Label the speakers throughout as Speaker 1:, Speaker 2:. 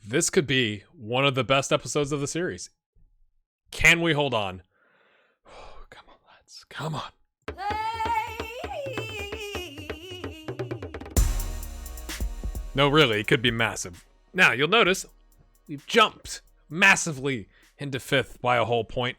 Speaker 1: This could be one of the best episodes of the series. Can we hold on? Oh, come on, lads. Come on. No, really, it could be massive. Now, you'll notice we've jumped massively into 5th by a whole point.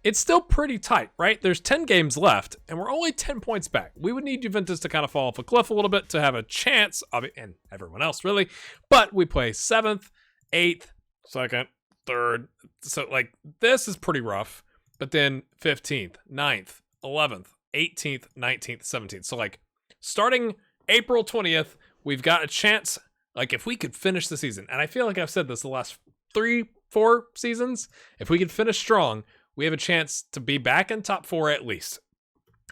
Speaker 1: It's still pretty tight, right? There's 10 games left, and we're only 10 points back. We would need Juventus to kind of fall off a cliff a little bit to have a chance of it, and everyone else, really. But we play 7th, 8th, 2nd, 3rd. So, like, this is pretty rough. But then 15th, 9th, 11th, 18th, 19th, 17th. So, like, starting April 20th, we've got a chance, like, if we could finish the season, and I feel like I've said this the last 3-4 seasons, if we could finish strong, we have a chance to be back in top 4 at least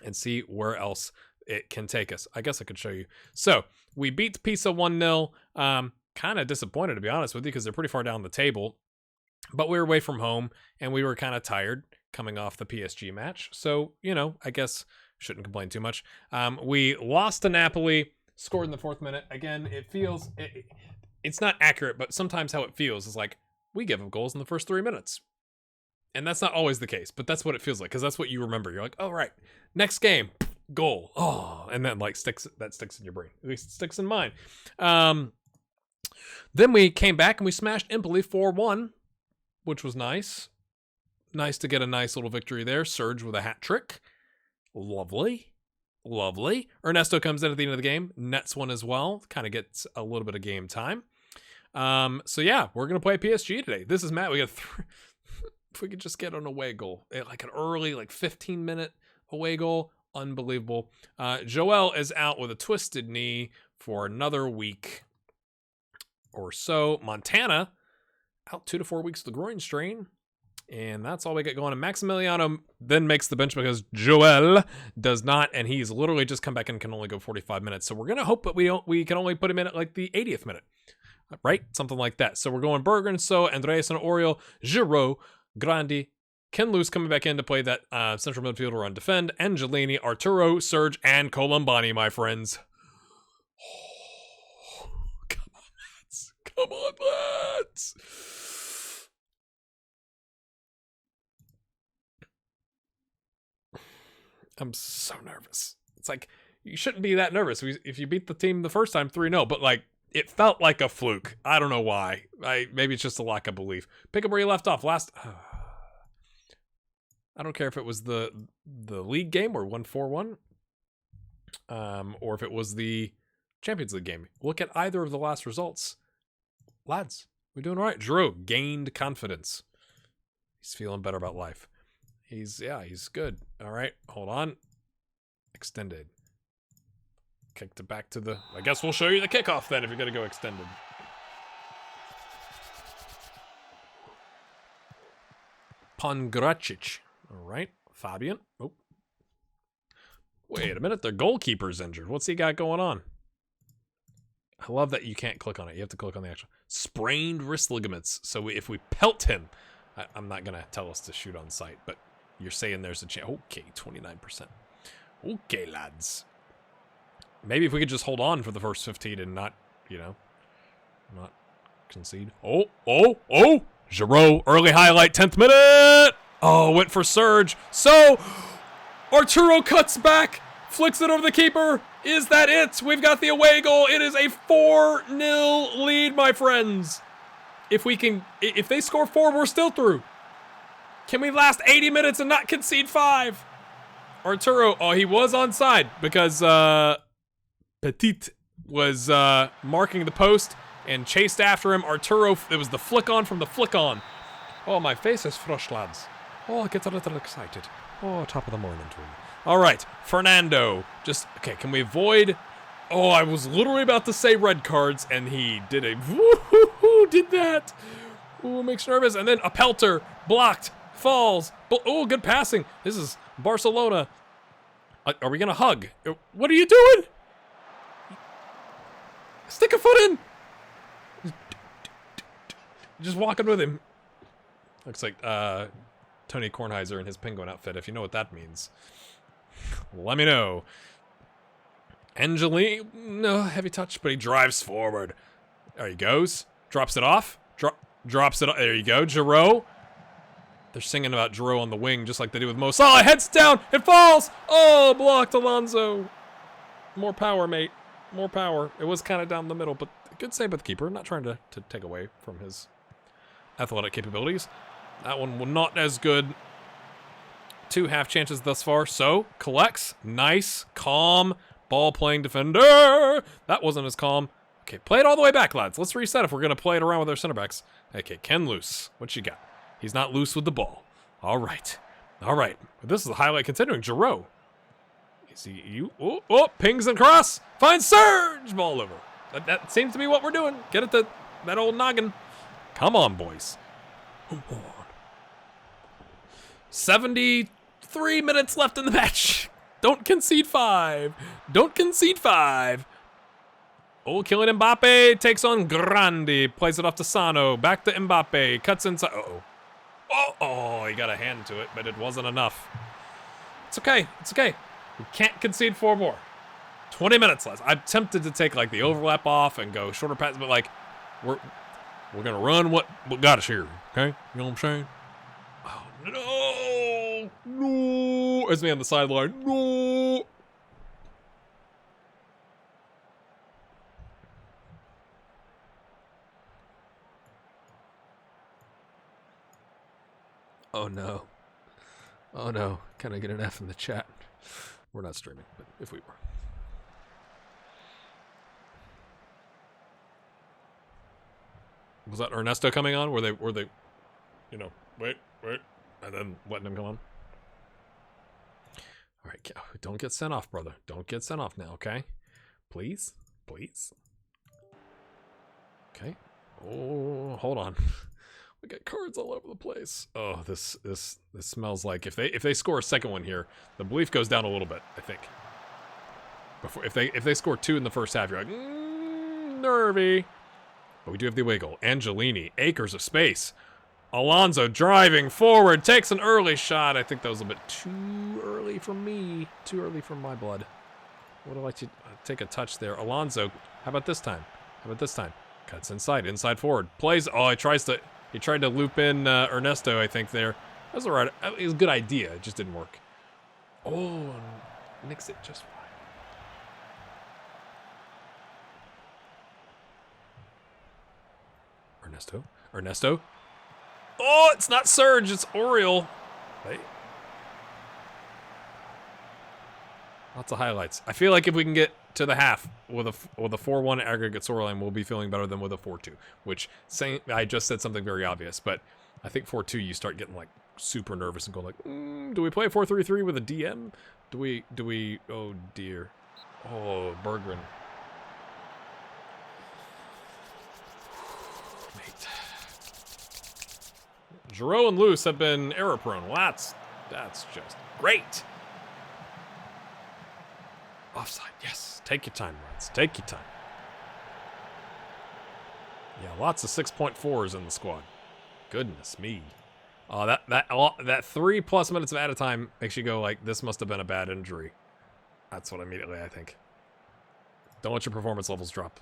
Speaker 1: and see where else it can take us. I guess I could show you. So, we beat Pisa 1-0. Kind of disappointed, to be honest with you, because they're pretty far down the table. But we were away from home, and we were kind of tired coming off the PSG match. So, you know, I guess shouldn't complain too much. We lost to Napoli, scored in the 4th minute. Again, it feels... it's not accurate, but sometimes how it feels is like, we give up goals in the first 3 minutes. And that's not always the case, but that's what it feels like, because that's what you remember. You're like, oh, right, next game, goal. Oh, and then, like, sticks in your brain. At least it sticks in mine. Then we came back and we smashed Empoli 4-1, which was nice. Nice to get a nice little victory there. Serge with a hat trick. Lovely. Lovely. Ernesto comes in at the end of the game. Nets one as well. Kind of gets a little bit of game time. So yeah, we're going to play PSG today. This is Matt. We got if we could just get an away goal. Like an early, like 15-minute away goal. Unbelievable. Joel is out with a twisted knee for another week or so. Montana out 2 to 4 weeks with the groin strain. And that's all we get going. And Maximiliano then makes the bench because Joel does not. And he's literally just come back and can only go 45 minutes. So we're going to hope that we can only put him in at like the 80th minute. Right? Something like that. So we're going Bergen, So, Andreas and Oriol, Giroud, Grandi, Ken Luz coming back in to play that central midfielder on defend. Angelini, Arturo, Serge, and Colombani, my friends. Oh, come on, lads. Come on, lads. I'm so nervous. It's like, you shouldn't be that nervous if you beat the team the first time 3-0, but like, it felt like a fluke. I don't know why. Maybe it's just a lack of belief. Pick up where you left off. I don't care if it was the league game or 1-4-1, or if it was the Champions League game. Look at either of the last results. Lads, we're doing all right. Giroud gained confidence. He's feeling better about life. He's good. All right, hold on. Extended. Kicked it back to the... I guess we'll show you the kickoff then if you're going to go extended. Pongracic. All right, Fabian. Oh. Wait a minute, their goalkeeper's injured. What's he got going on? I love that you can't click on it. You have to click on the actual... Sprained wrist ligaments. So if we pelt him... I'm not going to tell us to shoot on sight, but... You're saying there's a chance. Okay, 29%. Okay, lads. Maybe if we could just hold on for the first 15 and not, not concede. Oh. Giroud, early highlight, 10th minute. Oh, went for Serge. So, Arturo cuts back, flicks it over the keeper. Is that it? We've got the away goal. It is a 4-0 lead, my friends. If they score 4, we're still through. Can we last 80 minutes and not concede 5? Arturo, he was onside because Petit was marking the post and chased after him. Arturo, it was the flick on from the flick on. Oh, my face is flushed, lads. Oh, I get a little excited. Oh, top of the morning to me. All right, Fernando. Can we avoid... Oh, I was literally about to say red cards, and he did did that. Ooh, makes you nervous. And then a pelter, blocked. Falls. Oh, good passing. This is Barcelona. Are we going to hug? What are you doing? Stick a foot in. Just walking with him. Looks like Tony Kornheiser in his penguin outfit, if you know what that means. Let me know. Angeli, no heavy touch, but he drives forward. There he goes. Drops it off. Drops it. There you go, Giroux. They're singing about Giroux on the wing, just like they do with Mo Salah. Heads down. It falls. Oh, blocked Alonso. More power, mate. More power. It was kind of down the middle, but good save by the keeper. Not trying to take away from his athletic capabilities. That one was not as good. 2 half chances thus far. So, collects. Nice. Calm. Ball-playing defender. That wasn't as calm. Okay, play it all the way back, lads. Let's reset if we're going to play it around with our center backs. Okay, Ken loose. What you got? He's not loose with the ball. All right. All right. This is the highlight continuing. Giroux. Is he you? Oh, pings and cross. Finds Serge. Ball over. That seems to be what we're doing. Get it to that old noggin. Come on, boys. Come on. 73 minutes left in the match. Don't concede 5. Don't concede 5. Oh, Kylian Mbappe takes on Grandi. Plays it off to Sano. Back to Mbappe. Cuts inside. Uh-oh. Oh, he got a hand to it, but it wasn't enough. It's okay. It's okay. We can't concede 4 more. 20 minutes left. I'm tempted to take, like, the overlap off and go shorter passes, but, like, we're going to run what got us here, okay? You know what I'm saying? Oh, no. No. It's me on the sideline. No. Oh, no. Oh, no. Can I get an F in the chat? We're not streaming, but if we were. Was that Ernesto coming on? Were they, you know, wait, and then letting him come on? All right, don't get sent off, brother. Don't get sent off now, okay? Please? Please? Okay. Oh, hold on. We got cards all over the place. Oh, this smells like if they score a second one here, the belief goes down a little bit, I think. Before if they score 2 in the first half, you're like, nervy. But we do have the away goal. Angelini, acres of space. Alonso driving forward, takes an early shot. I think that was a bit too early for me. Too early for my blood. Would I like to take a touch there? Alonso, how about this time? How about this time? Cuts inside forward. Plays, oh, he tried to loop in Ernesto, I think, there. That was all right. It was a good idea. It just didn't work. Oh, nicks it just fine. Ernesto. Oh, it's not Serge. It's Oriol. Hey. Lots of highlights. I feel like if we can get to the half with a 4-1 aggregate scoreline, we'll be feeling better than with a 4-2. Which I just said something very obvious, but I think 4-2 you start getting like super nervous and going like, do we play a 4-3-3 with a DM? Do we? Oh dear. Oh, Berggren. Mate. Giroux and Luce have been error prone. Well, that's just great. Offside, yes. Take your time, Reds. Take your time. Yeah, lots of 6.4s in the squad. Goodness me. That 3+ minutes of added time makes you go like, this must have been a bad injury. That's what immediately I think. Don't let your performance levels drop.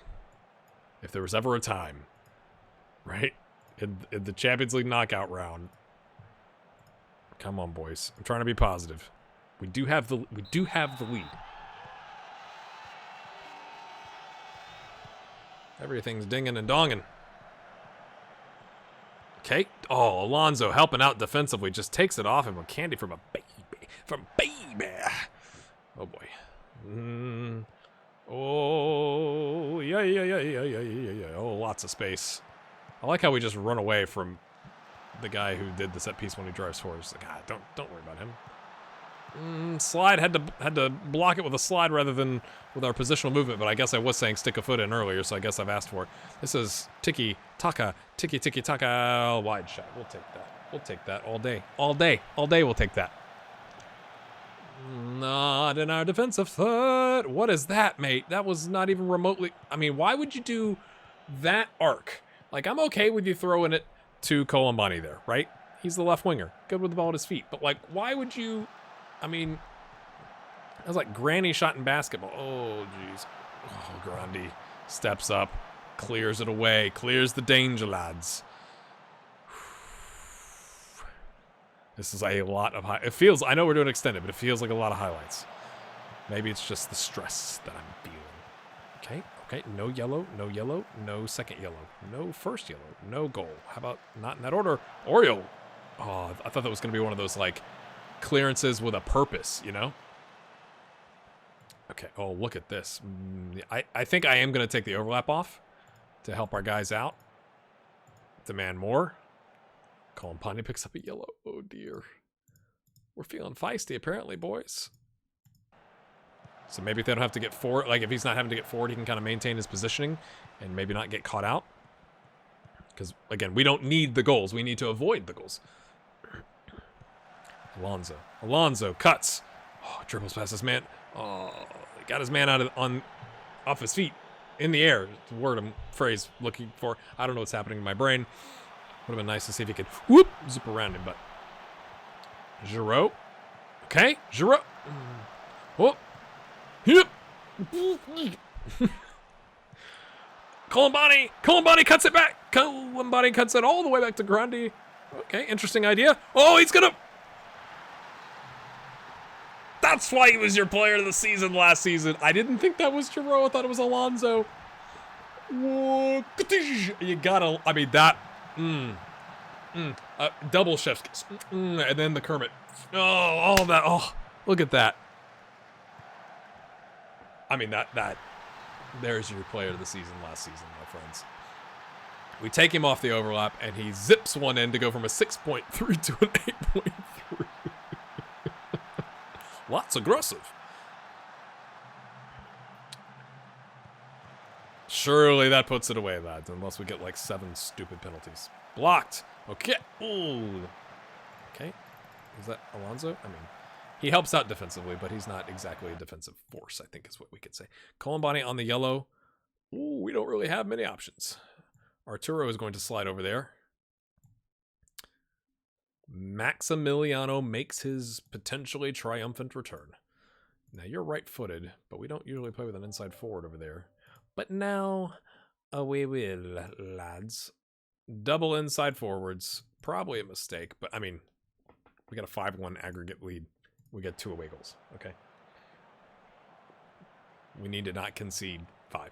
Speaker 1: If there was ever a time, right, in the Champions League knockout round. Come on, boys. I'm trying to be positive. We do have the lead. Everything's dinging and donging. Okay. Oh, Alonso helping out defensively. Just takes it off him. A candy from a baby. From baby. Oh, boy. Oh, yeah. Oh, lots of space. I like how we just run away from the guy who did the set piece when he drives forward. It's like, don't worry about him. Slide had to block it with a slide rather than with our positional movement, but I guess I was saying stick a foot in earlier, so I guess I've asked for it. This is tiki taka wide shot. We'll take that. We'll take that all day. All day we'll take that. Not in our defensive third. What is that, mate? That was not even remotely. I mean, why would you do that arc? Like, I'm okay with you throwing it to Koulibaly there, right? He's the left winger, good with the ball at his feet. But like, why would you? I mean, that was like granny shot in basketball. Oh, jeez. Oh, Grandi steps up. Clears it away. Clears the danger, lads. This is a lot of high... It feels... I know we're doing extended, but it feels like a lot of highlights. Maybe it's just the stress that I'm feeling. Okay, okay. No yellow, no yellow, no second yellow, no first yellow, no goal. How about not in that order? Oreo. Oh, I thought that was going to be one of those, like, clearances with a purpose, you know? Okay, oh, look at this. I think I am going to take the overlap off to help our guys out. Demand more. Columbani picks up a yellow. Oh, dear. We're feeling feisty, apparently, boys. So maybe if they don't have to get forward, like if he's not having to get forward, he can kind of maintain his positioning and maybe not get caught out. Because, again, we don't need the goals. We need to avoid the goals. Alonso. Alonso cuts. Oh, dribbles past his man. Oh, got his man off his feet. In the air. The word, phrase looking for. I don't know what's happening in my brain. Would have been nice to see if he could whoop, zip around him, but. Giroud. Okay, Giroud. Whoop. Yep. Columbani. Columbani cuts it back. Columbani cuts it all the way back to Grandi. Okay, interesting idea. Oh, he's gonna. That's why he was your player of the season last season. I didn't think that was Giroud. I thought it was Alonso. Whoa. You gotta. I mean that. Double chef's. And then the Kermit. Oh, all of that. Oh, look at that. I mean, that. There's your player of the season last season, my friends. We take him off the overlap, and he zips one in to go from a 6.3 to an 8.3. Lots aggressive. Surely that puts it away, lads, unless we get like 7 stupid penalties. Blocked. Okay. Ooh. Okay. Is that Alonso? I mean, he helps out defensively, but he's not exactly a defensive force, I think is what we could say. Columbani on the yellow. Ooh, we don't really have many options. Arturo is going to slide over there. Maximiliano makes his potentially triumphant return. Now, you're right-footed, but we don't usually play with an inside forward over there. But now, we will, lads. Double inside forwards. Probably a mistake, but, I mean, we got a 5-1 aggregate lead. We get 2 away goals, okay? We need to not concede 5.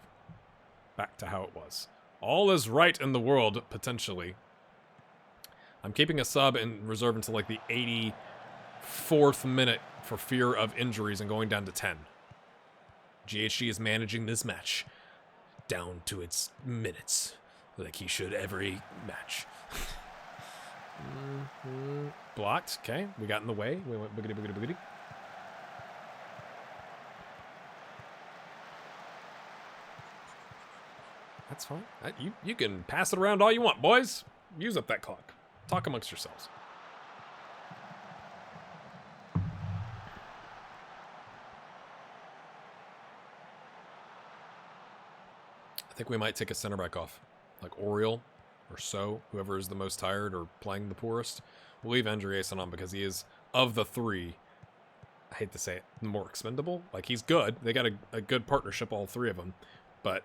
Speaker 1: Back to how it was. All is right in the world, potentially. I'm keeping a sub in reserve until like the 84th minute for fear of injuries and going down to 10. GHG is managing this match down to its minutes, like he should every match. Blocked. Okay, we got in the way. We went boogity, boogity, boogity. That's fine. You can pass it around all you want, boys. Use up that clock. Talk amongst yourselves. I think we might take a center back off, like Oriole or so, whoever is the most tired or playing the poorest. We'll leave Andreasen on because he is, of the 3, I hate to say it, the more expendable. Like, he's good. They got a good partnership, all 3 of them. But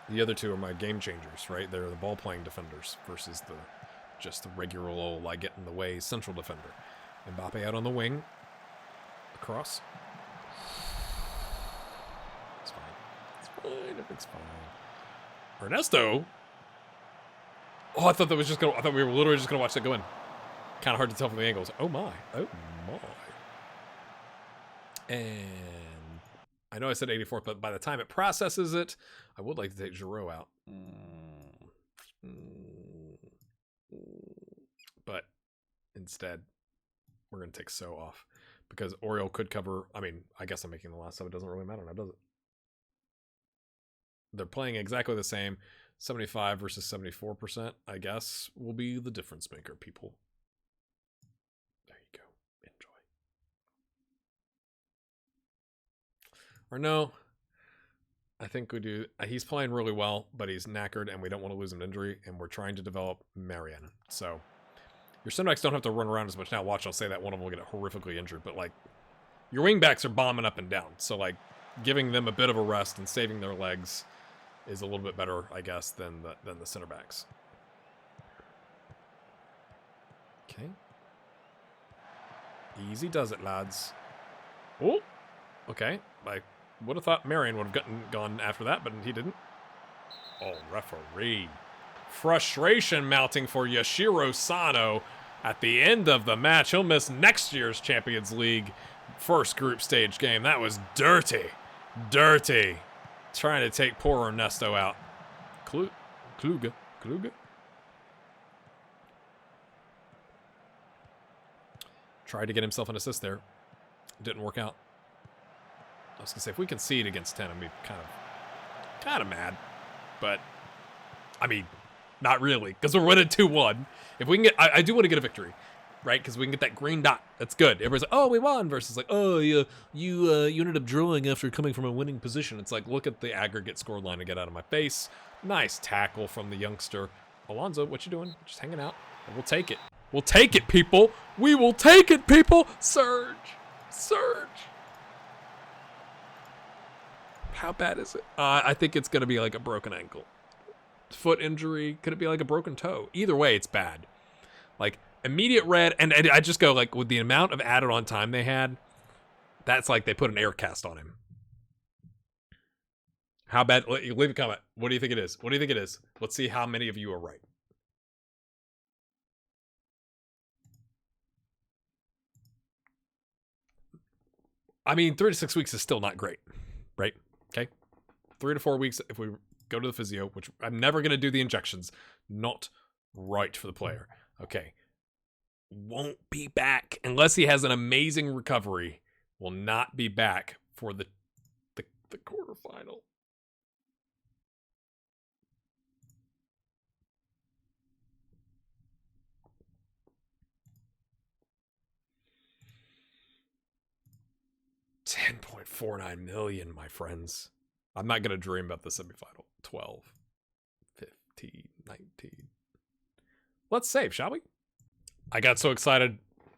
Speaker 1: the other 2 are my game changers, right? They're the ball-playing defenders versus just the regular old, I get in the way central defender. Mbappe out on the wing. Across. It's fine. It's fine. Everything's fine. Ernesto. Oh, I thought that was just gonna. I thought we were literally just gonna watch that go in. Kind of hard to tell from the angles. Oh my. Oh my. And I know I said 84th, but by the time it processes it, I would like to take Giroud out. But instead, we're going to take So off because Oriole could cover. I mean, I guess I'm making the last sub. It doesn't really matter now, does it? They're playing exactly the same. 75 versus 74%, I guess, will be the difference maker, people. There you go. Enjoy. Or no, I think we do. He's playing really well, but he's knackered, and we don't want to lose him to injury, and we're trying to develop Marianne. So your center backs don't have to run around as much now. Watch, I'll say that one of them will get horrifically injured, but like your wing backs are bombing up and down. So like giving them a bit of a rest and saving their legs is a little bit better, I guess, than the center backs. Okay. Easy does it, lads. Oh, okay. I would have thought Marion would have gone after that, but he didn't. Oh, referee. Frustration mounting for Yashiro Sano at the end of the match. He'll miss next year's Champions League first group stage game. That was dirty. Dirty. Trying to take poor Ernesto out. Kluge. Tried to get himself an assist there. Didn't work out. I was going to say, if we concede against 10, I'd be kind of mad. But, I mean, not really, because we're winning 2-1. If we can get, I do want to get a victory, right? Because we can get that green dot. That's good. Everybody's like, oh, we won, versus like, oh, you ended up drawing after coming from a winning position. It's like, look at the aggregate scoreline and get out of my face. Nice tackle from the youngster. Alonso, what you doing? Just hanging out. We'll take it. We'll take it, people. We will take it, people. Surge. How bad is it? I think it's going to be like a broken ankle. Foot injury. Could it be like a broken toe? Either way, it's bad. Like, immediate red. And I just go, like, with the amount of added on time they had, that's like they put an air cast on him. How bad? Leave a comment. What do you think it is? What do you think it is? Let's see how many of you are right. I mean, 3 to 6 weeks is still not great, right? Okay. 3 to 4 weeks if we go to the physio, which I'm never going to do the injections. Not right for the player. Okay. Won't be back unless he has an amazing recovery. Will not be back for the quarterfinal. $10.49 million, my friends. I'm not going to dream about the semifinal. 12, 15, 19. Let's save, shall we? I got so excited,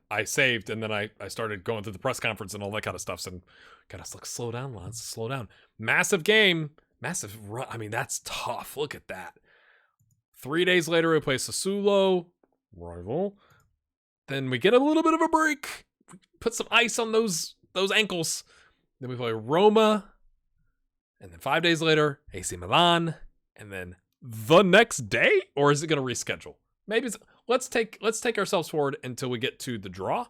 Speaker 1: I saved, and then I started going through the press conference and all that kind of stuff. So, gotta slow down, lads. Slow down. Massive game. Massive run. I mean, that's tough. Look at that. 3 days later, we play Sassuolo. Rival. Then we get a little bit of a break. Put some ice on those ankles. Then we play Roma. And then 5 days later, AC Milan. And then the next day? Or is it going to reschedule? Maybe let's take ourselves forward until we get to the draw.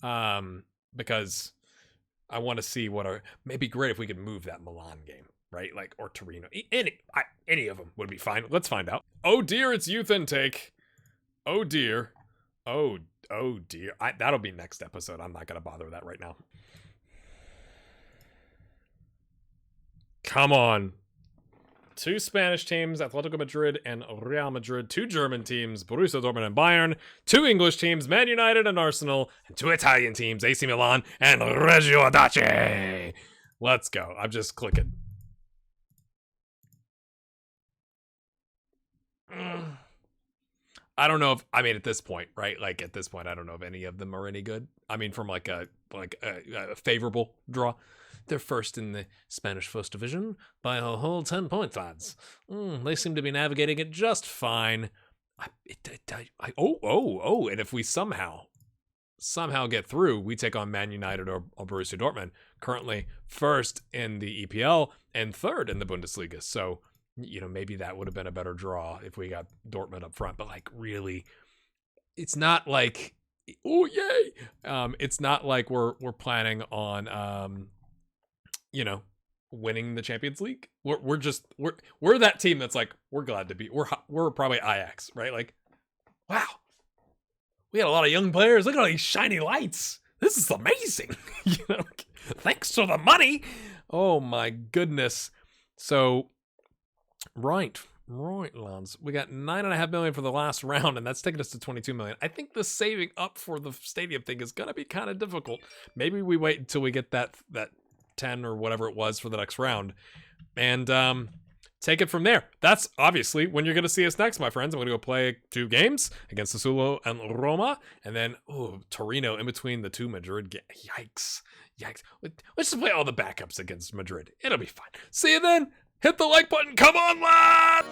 Speaker 1: Because I want to see maybe great if we could move that Milan game, right? Like, or Torino. Any of them would be fine. Let's find out. Oh dear, it's youth intake. Oh dear. Oh dear. That'll be next episode. I'm not going to bother with that right now. Come on. 2 Spanish teams, Atletico Madrid and Real Madrid. 2 German teams, Borussia Dortmund and Bayern. 2 English teams, Man United and Arsenal. And 2 Italian teams, AC Milan and Reggio Audace. Let's go. I'm just clicking. I don't know if, at this point, right? Like, at this point, I don't know if any of them are any good. I mean, from like a favorable draw. They're first in the Spanish First Division by a whole 10 points, lads. They seem to be navigating it just fine. And if we somehow get through, we take on Man United or Borussia Dortmund, currently first in the EPL and third in the Bundesliga. So, maybe that would have been a better draw if we got Dortmund up front. But, like, really, it's not like, oh, yay! It's not like we're planning on, winning the Champions League. We're that team that's like, we're glad to be. We're probably Ajax, right? Like, wow, we got a lot of young players. Look at all these shiny lights. This is amazing. Thanks for the money. Oh my goodness. So, right, lads. We got $9.5 million for the last round, and that's taking us to $22 million. I think the saving up for the stadium thing is gonna be kind of difficult. Maybe we wait until we get that 10 or whatever it was for the next round and take it from there. That's obviously when you're going to see us next, my friends. I'm going to go play 2 games against Sassuolo and Roma, and then Torino in between the 2 Madrid. Yikes. Let's just play all the backups against Madrid. It'll be fine. See you then. Hit the like button. Come on, lad!